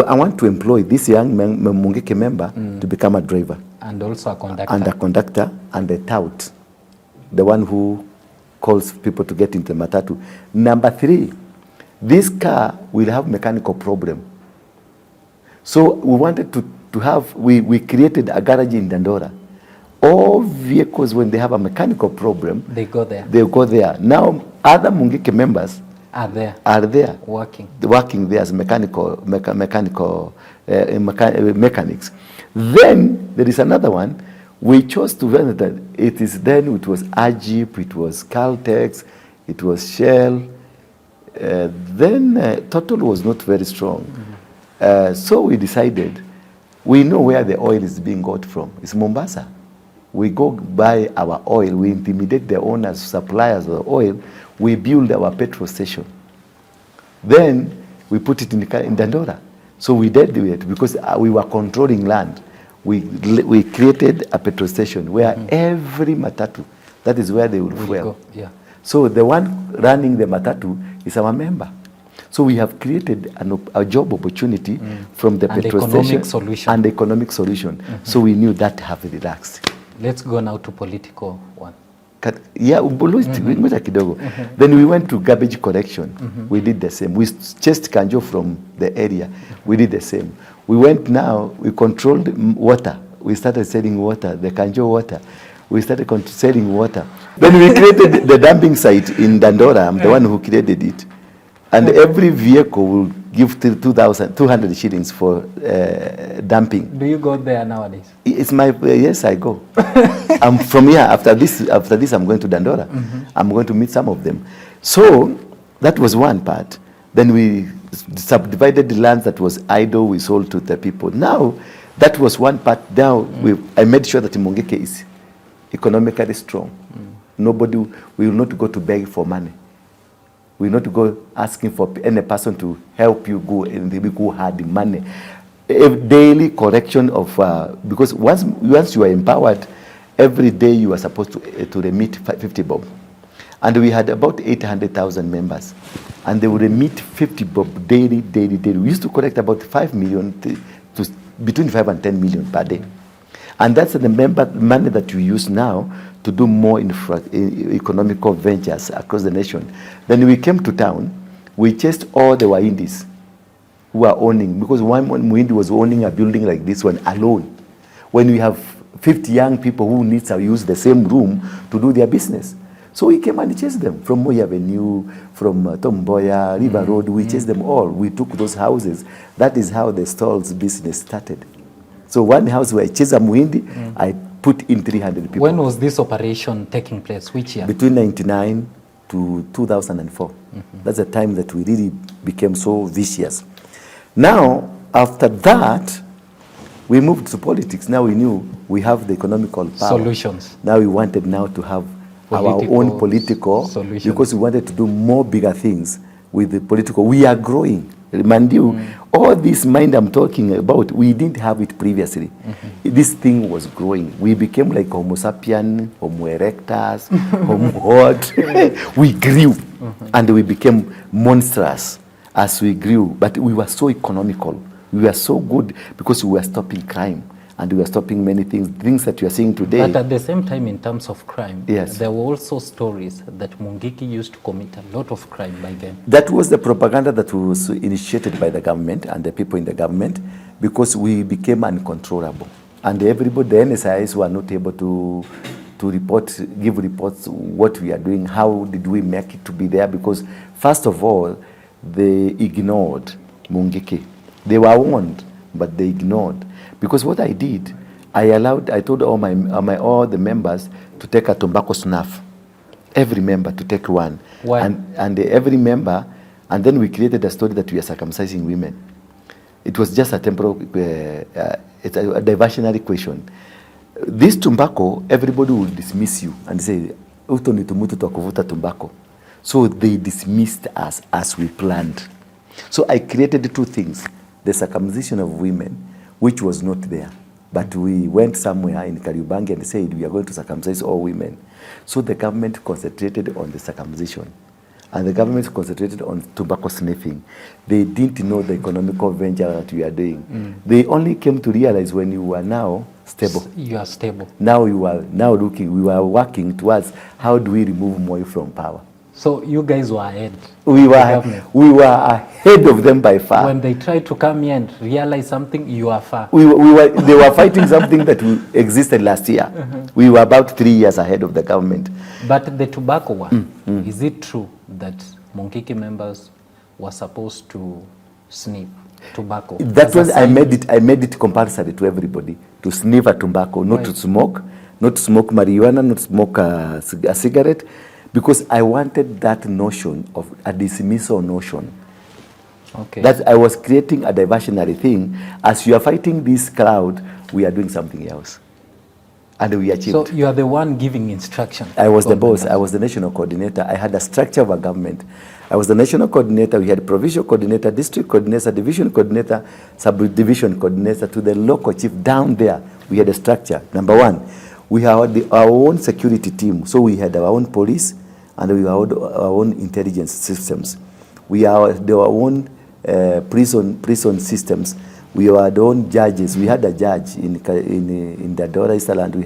I want to employ this young Mungiki member to become a driver. And also a conductor. And a conductor and a tout. The one who calls people to get into the matatu. Number 3, this car will have mechanical problem. So we wanted to have, we created a garage in Dandora. All vehicles, when they have a mechanical problem, they go there. They go there. Now, other Mungiki members are there working there as mechanics. Then there is another one. We chose to run that. It was Ajip, it was Caltex, it was Shell. Then Total was not very strong. So we decided, we know where the oil is being got from. It's Mombasa. We go buy our oil, we intimidate the owners, suppliers of the oil, we build our petrol station. Then we put it in Dandora. So we did it because we were controlling land. We created a petrol station where every matatu, that is where they will fuel. Yeah. So the one running the matatu is our member. So we have created a job opportunity from the petrol station and economic solution. So we knew that have relaxed. Let's go now to political one. Yeah, then we went to garbage collection. We did the same. We chased Kanjo from the area. We did the same. We went now, we controlled water. We started selling water, the Kanjo water. We started selling water. Then we created the dumping site in Dandora. I'm the one who created it. And every vehicle will give 200 shillings for dumping. Do you go there nowadays? It's my yes, I go. I'm from here. After this, I'm going to Dandora. I'm going to meet some of them. So that was one part. Then we subdivided the lands that was idle. We sold to the people. Now that was one part. Now I made sure that Mungiki is economically strong. Nobody, we will not go to beg for money. We will not go asking for any person to help you go and they go hard money. A daily correction of because once you are empowered, every day you are supposed to remit 50 bob, and we had about 800,000 members, and they would remit 50 bob daily. We used to collect about 5 million to between 5 and 10 million per day, and that's the money that you use now to do more economical ventures across the nation. Then we came to town, we chased all the Wahindis who are owning, because one Muhindi was owning a building like this one alone. When we have 50 young people who need to use the same room to do their business. So we came and chased them from Moi Avenue, from Tomboya, River Road, we chased them all. We took those houses. That is how the stalls business started. So one house where I chased a Muhindi, I put in 300 people. When was this operation taking place? Which year? Between 1999 to 2004. That's the time that we really became so vicious. Now, after that, we moved to politics. Now we knew we have the economical power. Solutions. Now we wanted now to have our own political solutions, because we wanted to do more bigger things with the political. We are growing. Remind you, all this mind I'm talking about, we didn't have it previously. This thing was growing. We became like Homo sapien, Homo erectus, Homo hot. We grew, and we became monstrous as we grew. But we were so economical. We were so good because we were stopping crime, and we were stopping many things that you are seeing today. But at the same time, in terms of crime, yes, there were also stories that Mungiki used to commit a lot of crime by then. That was the propaganda that was initiated by the government and the people in the government, because we became uncontrollable. And everybody, the NSIs were not able to give reports what we are doing, how did we make it to be there, because first of all, they ignored Mungiki. They were warned, but they ignored. Because what I did, I told all the members to take a tobacco snuff. Every member to take one. Why? And every member, and then we created a story that we are circumcising women. It was just a temporal, it's a diversionary question. This tobacco, everybody will dismiss you and say, "Uto ni tumutu twa kuvuta tobacco." So they dismissed us as we planned. So I created two things: the circumcision of women, which was not there, but we went somewhere in Kariobangi and said we are going to circumcise all women. So the government concentrated on the circumcision, and the government concentrated on tobacco sniffing. They didn't know the economical venture that we are doing. They only came to realize when you are now stable. You are stable. Now you are now looking, we were working towards how do we remove Moi from power. So you guys were ahead. We were ahead of them by far. When they tried to come here and realize something, you are far. They were fighting something that existed last year. We were about 3 years ahead of the government. But the tobacco one, is it true that Mungiki members were supposed to sniff tobacco? That was, I made it compulsory to everybody to sniff a tobacco, not to smoke marijuana, not smoke a cigarette, because I wanted that notion of a dismissal notion. Okay. That I was creating a diversionary thing. As you are fighting this crowd, we are doing something else. And we achieved. So you are the one giving instruction. I was the boss. I was the national coordinator. I had a structure of a government. I was the national coordinator. We had provincial coordinator, district coordinator, division coordinator, subdivision coordinator to the local chief down there. We had a structure. Number one, we had our own security team. So we had our own police and we had our own intelligence systems. We had our own prison systems. We had our own judges. We had a judge in the Dora Easterland.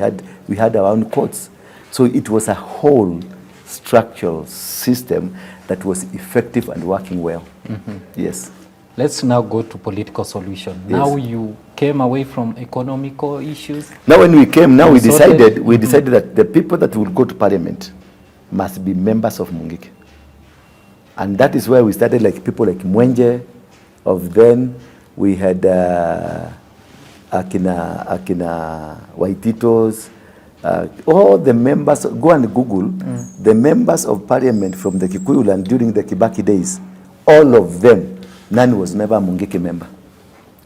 We had our own courts. So it was a whole structural system that was effective and working well. Yes. Let's now go to political solution. Yes. Now you came away from economical issues. Now when we came, we decided that the people that will go to parliament must be members of Mungiki. And that is where we started, like people like Mwenje of then. We had Akina Waititos, all the members, go and Google, the members of parliament from the Kikuyu land during the Kibaki days, all of them, none was never a Mungiki member.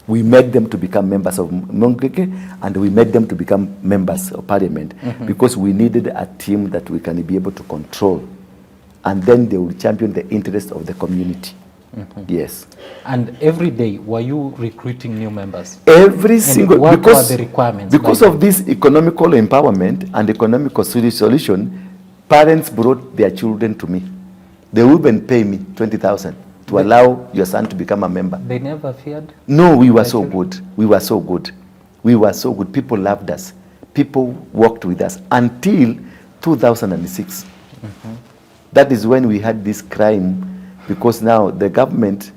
We made them to become members of Mungiki and we made them to become members of parliament because we needed a team that we can be able to control. And then they will champion the interest of the community. Yes. And every day, were you recruiting new members? Every single, what were the requirements? Because of this economical empowerment and economical solution, parents brought their children to me. They would even pay me 20,000 to allow your son to become a member. They never feared? No, we were so good. We were so good. We were so good. People loved us. People worked with us until 2006. That is when we had this crime. Because now the government,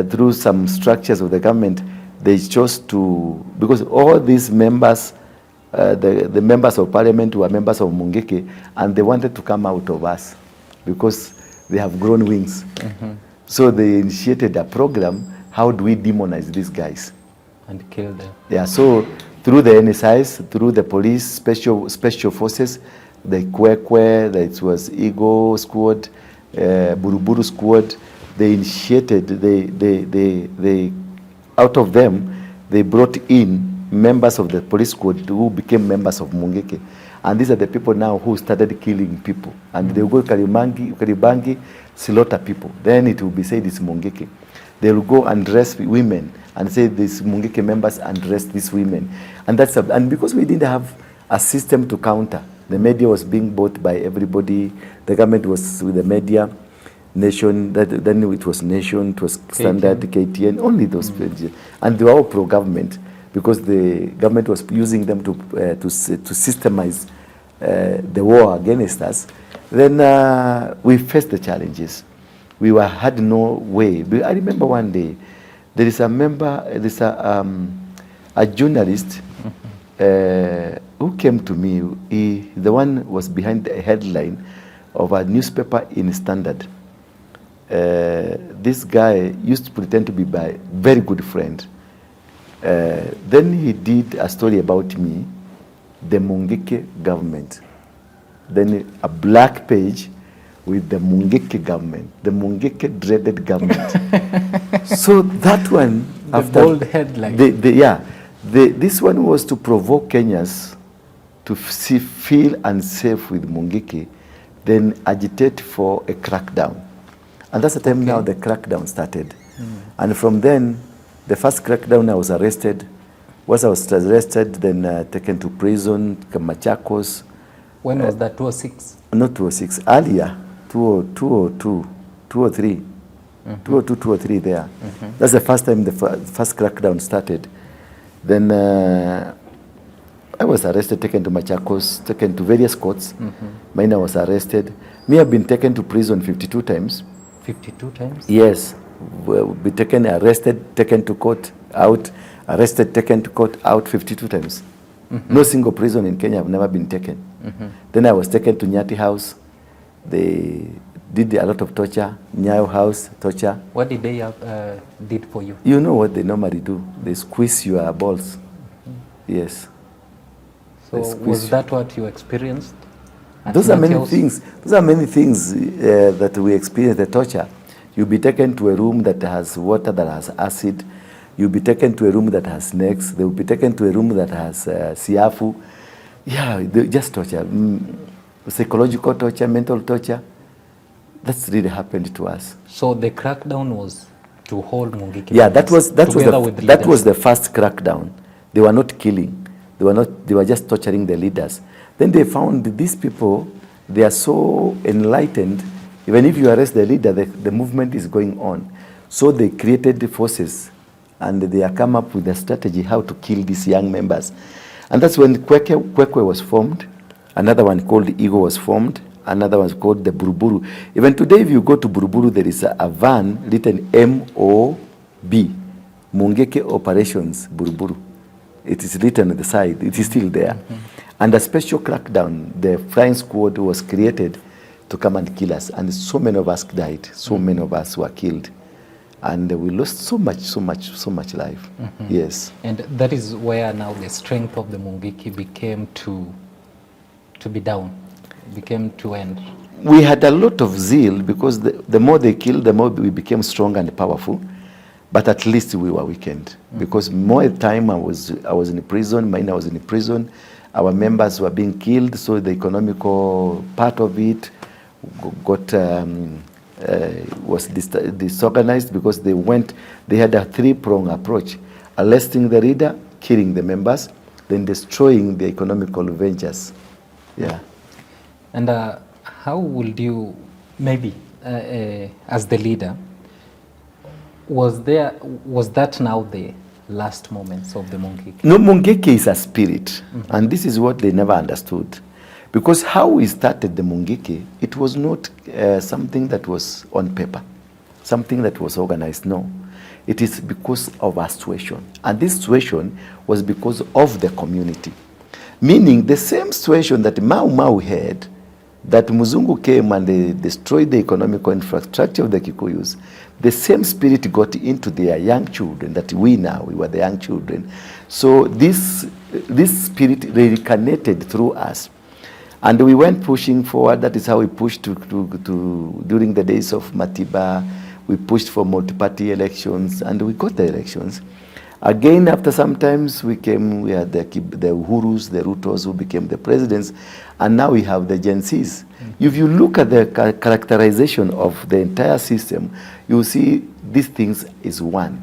through some structures of the government, they chose to, because all these members, the members of parliament were members of Mungiki, and they wanted to come out of us because they have grown wings. So they initiated a program, how do we demonize these guys? And kill them. Yeah, so through the NSIs, through the police, special forces, the Kwekwe, that was Eagle Squad, Buruburu Squad, they initiated, they out of them, they brought in members of the police squad who became members of Mungiki. And these are the people now who started killing people. And they will go Karibangi, slaughter people. Then it will be said it's Mungiki. They will go and arrest women and say these Mungiki members and arrest these women. And that's and because we didn't have a system to counter, the media was being bought by everybody. The government was with the media, Nation, then it was Nation, it was Standard, KTN, only those pages. And they were all pro-government because the government was using them to systemize the war against us. Then we faced the challenges. We had no way. I remember one day, there is a journalist who came to me. The one was behind the headline of a newspaper in Standard. This guy used to pretend to be my very good friend. Then he did a story about me, the Mungiki government. Then a black page with the Mungiki government, the Mungiki dreaded government. So that one bold headline. This one was to provoke Kenyans to feel unsafe with Mungiki, then agitate for a crackdown. And that's the time now the crackdown started. And from then, the first crackdown, I was arrested. Once I was arrested, then taken to prison, Machakos. When was that, 2006? Not 2006, earlier, 2002, 2003. 2002, 2003 there. That's the first time the first crackdown started. Then I was arrested, taken to Machakos, taken to various courts. Mine was arrested. Me, I've been taken to prison 52 times. 52 times? Yes. We'll be taken, arrested, taken to court, out, arrested, taken to court, out 52 times. No single prison in Kenya have never been taken. Then I was taken to Nyati House. They did a lot of torture. Njau House, torture. What did they did for you? You know what they normally do. They squeeze your balls. Yes. So was that what you experienced? Those are many things. Those are many things that we experience, the torture. You'll be taken to a room that has water, that has acid. You'll be taken to a room that has snakes. They will be taken to a room that has siafu. Yeah, just torture. Psychological torture, mental torture. That's really happened to us. So the crackdown was to hold Mungiki. Yeah, that was the first crackdown. They were not killing. They were just torturing the leaders. Then they found these people, they are so enlightened. Even if you arrest the leader, the movement is going on. So they created the forces, and they have come up with a strategy how to kill these young members. And that's when Kwekwe was formed. Another one called Ego was formed. Another one is called the Buruburu. Even today, if you go to Buruburu, there is a van written M-O-B, Mungiki Operations Buruburu. It is written on the side. It is still there. And a special crackdown, the flying squad was created to come and kill us. And so many of us died. So many of us were killed. And we lost so much life. Yes. And that is where now the strength of the Mungiki became to be down, became to end. We had a lot of zeal because the more they killed, the more we became strong and powerful. But at least we were weakened because more time I was in prison, Maina was in prison, our members were being killed, so the economical part of it was disorganized because they had a three-pronged approach: arresting the leader, killing the members, then destroying the economical ventures. Yeah. And how would you, maybe as the leader, was that now the last moments of the Mungiki? No, Mungiki is a spirit, and this is what they never understood. Because how we started the Mungiki, it was not something that was on paper, something that was organized, no. It is because of our situation. And this situation was because of the community. Meaning the same situation that Mau had, that Muzungu came and they destroyed the economical infrastructure of the Kikuyus, the same spirit got into their young children that we were the young children. So this spirit reincarnated through us. And we went pushing forward. That is how we pushed during the days of Matiba. We pushed for multi-party elections, and we got the elections. Again, after some times, we had the Uhurus, the Rutos, who became the presidents, and now we have the Gen Zs. If you look at the characterization of the entire system, you see these things is one.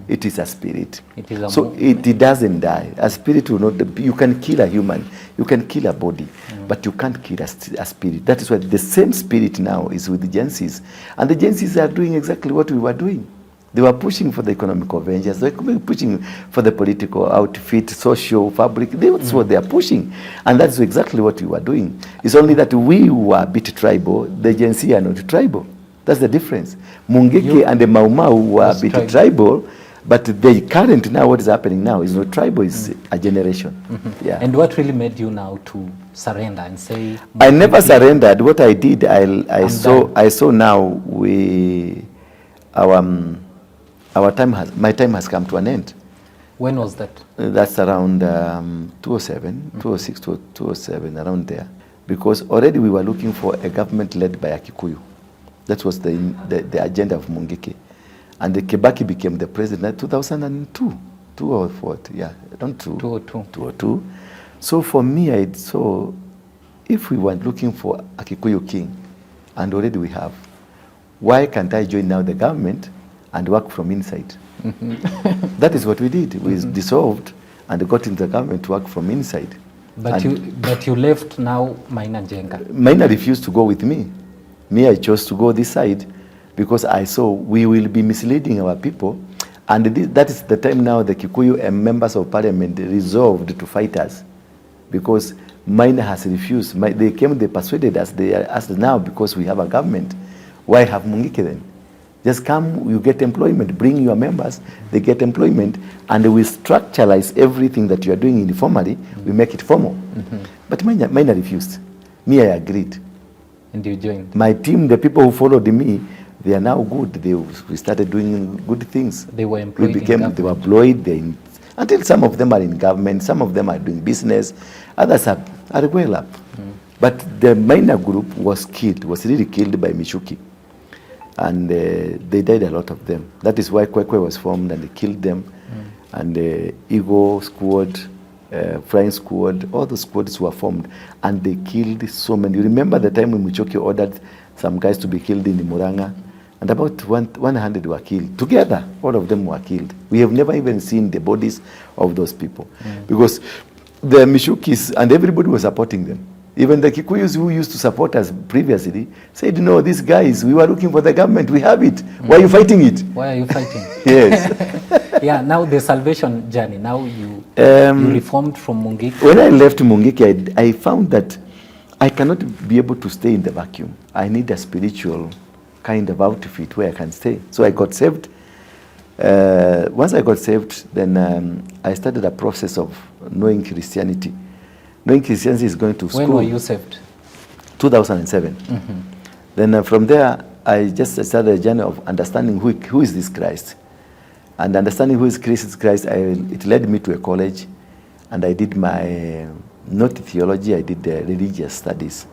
It is a spirit. It is a so it doesn't die. A spirit will not. You can kill a human, you can kill a body, but you can't kill a spirit. That is why the same spirit now is with the Gen Zs, and the Gen Zs are doing exactly what we were doing. They were pushing for the economical ventures. They were pushing for the political outfit, social fabric. That's what they are pushing. And that's exactly what we were doing. It's only that we were a bit tribal. The Gen Z are not tribal. That's the difference. Mungiki and the Mau Mau were a bit tribal, but the current now, what is happening now is not tribal, it's a generation. Yeah. And what really made you now to surrender and say... I never surrendered. What I did, I saw now my time has come to an end. When was that? That's around 2007, 2006 to 2007, around there. Because already we were looking for a government led by a Kikuyu. That was the agenda of Mungiki. And the Kibaki became the president in 2002. 2 or 4, yeah, not 2. 202. 202. So for me, I saw if we were looking for a Kikuyu king, and already we have, why can't I join now the government and work from inside? That is what we did. We dissolved and got into the government to work from inside. But you left now Maina Njenga. Maina refused to go with me. Me, I chose to go this side because I saw we will be misleading our people. And that is the time now the Kikuyu and members of parliament resolved to fight us because Maina has refused. They came, they persuaded us, they asked now because we have a government, why have Mungiki then? Just come, you get employment, bring your members, they get employment, and we structuralize everything that you are doing informally, we make it formal. But Maina refused. Me, I agreed. And you joined? My team, the people who followed me, they are now good. We started doing good things. They were employed They were employed, until some of them are in government, some of them are doing business, others are well up. But the minor group was killed, was really killed by Mishuki. And they died, a lot of them. That is why Kwekwe was formed, and they killed them. And the Eagle Squad, Flying Squad, all the squads were formed. And they killed so many. You remember the time when Michoki ordered some guys to be killed in Muranga? And about 100 were killed. Together, all of them were killed. We have never even seen the bodies of those people. Because the Mishukis and everybody was supporting them. Even the Kikuyus who used to support us previously said, no, these guys, we were looking for the government, we have it. Why are you fighting it? Why are you fighting? Yes. Yeah, now the salvation journey, now you reformed from Mungiki. When I left Mungiki, I found that I cannot be able to stay in the vacuum. I need a spiritual kind of outfit where I can stay. So I got saved. Once I got saved, then I started a process of knowing Christianity. Knowing Christianity is going to school. When were you saved? 2007. Then from there, I just started a journey of understanding who is this Christ. And understanding who is Christ, it led me to a college. And I did my, not theology, I did the religious studies.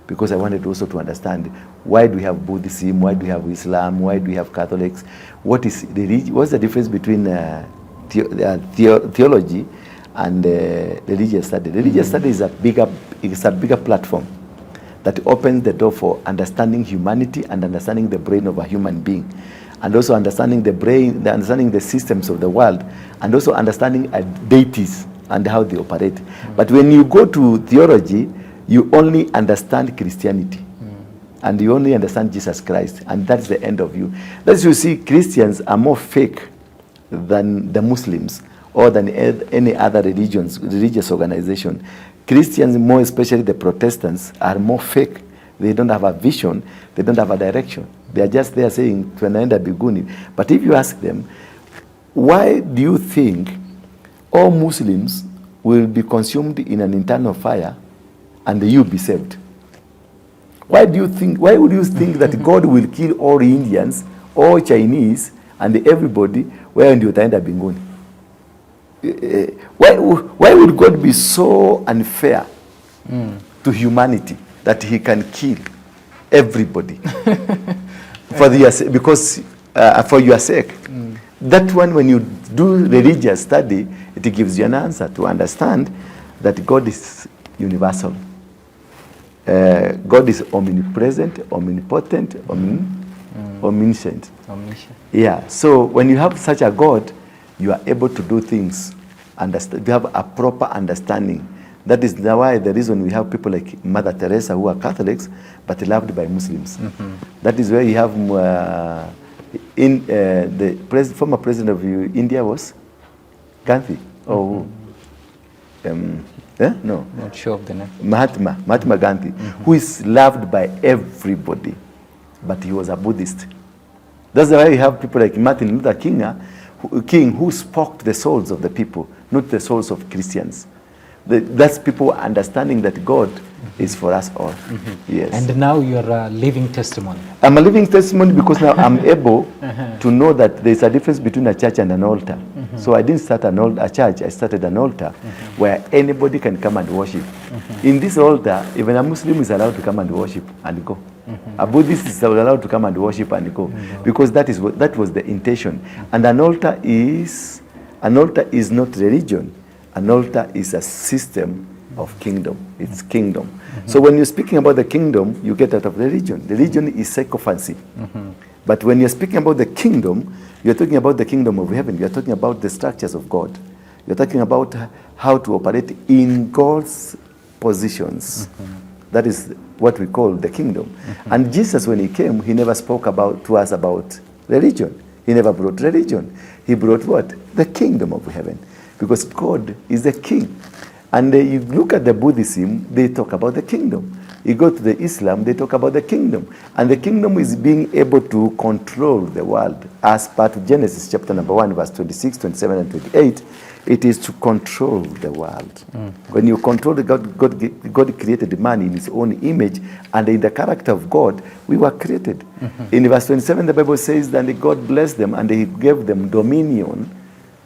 Because I wanted also to understand why do we have Buddhism, why do we have Islam, why do we have Catholics, what's the difference between theology and religious study. Religious study is a bigger platform that opens the door for understanding humanity and understanding the brain of a human being, and also understanding the brain, understanding the systems of the world, and also understanding deities and how they operate. But when you go to theology, you only understand Christianity. And you only understand Jesus Christ. And that's the end of you. As you see, Christians are more fake than the Muslims or than any other religious organization. Christians, more especially the Protestants, are more fake. They don't have a vision. They don't have a direction. They are just there saying, tunaenda biguni. But if you ask them, why do you think all Muslims will be consumed in an internal fire and you be saved? Why would you think that God will kill all Indians, all Chinese, and everybody where ndio utaenda binguni? Why would God be so unfair to humanity that he can kill everybody for your sake? That one, when you do religious study, it gives you an answer to understand that God is universal. God is omnipresent, omnipotent, omniscient. Yeah. So when you have such a God, you are able to do things. You have a proper understanding. That is why the reason we have people like Mother Teresa who are Catholics but loved by Muslims. That is where you have the former president of India was Gandhi. No. Not sure of the name. Mahatma Gandhi, who is loved by everybody, but he was a Buddhist. That's why you have people like Martin Luther King who spoke to the souls of the people, not the souls of Christians. That's people understanding that God is for us all. Yes. And now you're a living testimony. I'm a living testimony because now I'm able to know that there's a difference between a church and an altar. So I didn't start a church, I started an altar where anybody can come and worship. In this altar, even a Muslim is allowed to come and worship and go. A Buddhist is allowed to come and worship and go. Because that was the intention. And an altar is not religion. An altar is a system of kingdom. It's kingdom. So when you're speaking about the kingdom, you get out of religion. Religion is sycophancy. But when you're speaking about the kingdom, you're talking about the kingdom of heaven. You're talking about the structures of God. You're talking about how to operate in God's positions. That is what we call the kingdom. And Jesus, when he came, he never spoke to us about religion. He never brought religion. He brought what? The kingdom of heaven. Because God is the king. And you look at the Buddhism, they talk about the kingdom. You go to the Islam, they talk about the kingdom. And the kingdom is being able to control the world. As part of Genesis chapter number 1, verse 26, 27, and 28, it is to control the world. When you control the God created man in his own image, and in the character of God, we were created. In verse 27, the Bible says that God blessed them and he gave them dominion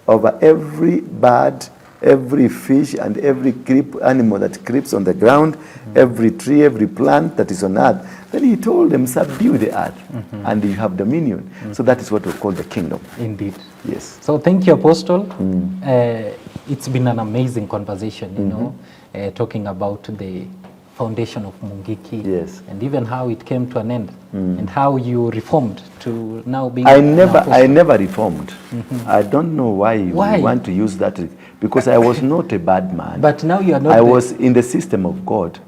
over every bird, every fish, and every animal that creeps on the ground, every tree, every plant that is on earth. Then he told them, subdue the earth, and you have dominion. So that is what we call the kingdom. Indeed. Yes. So thank you, Apostle. It's been an amazing conversation, you know, talking about the foundation of Mungiki, yes, and even how it came to an end, and how you reformed to now being I never reformed. I don't know why you want to use that, because I was not a bad man. But now you are not. I was in the system of God.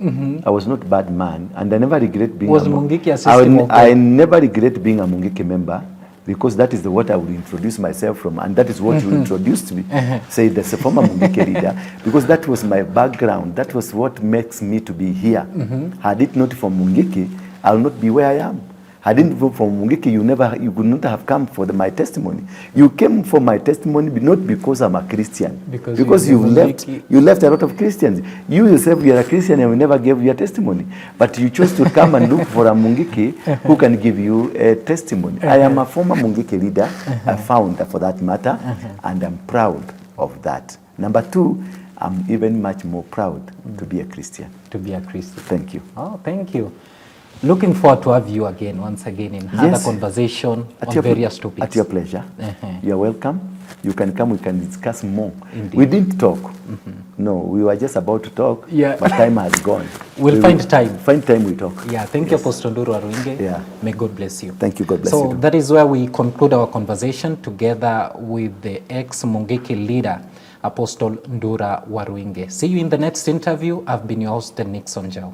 I was not a bad man, and I never regret being Mungiki a system of God? I never regret being a Mungiki member, because that is what I would introduce myself from, and that is what you introduced me. Say that's a former Mungiki leader, because that was my background. That was what makes me to be here. Had it not for Mungiki, I'll not be where I am. Had it not for Mungiki, you could not have come for my testimony. You came for my testimony not because I'm a Christian, because you left a lot of Christians. You yourself, you are a Christian and we never gave you a testimony, but you chose to come and look for a Mungiki who can give you a testimony. I am a former Mungiki leader, a founder for that matter, and I'm proud of that. Number two, I'm even much more proud to be a Christian. To be a Christian. Thank you. Oh, thank you. Looking forward to have you again, once again, in another conversation on various topics. At your pleasure. You're welcome. You can come, we can discuss more. Indeed. We didn't talk. No, we were just about to talk, but time has gone. We'll find time. Find time, we talk. Yeah, thank you, Apostle Ndura Waruinge. Yeah. May God bless you. Thank you, God bless you. So that is where we conclude our conversation together with the ex-Mungiki leader, Apostle Ndura Waruinge. See you in the next interview. I've been your host, Nixon Njau.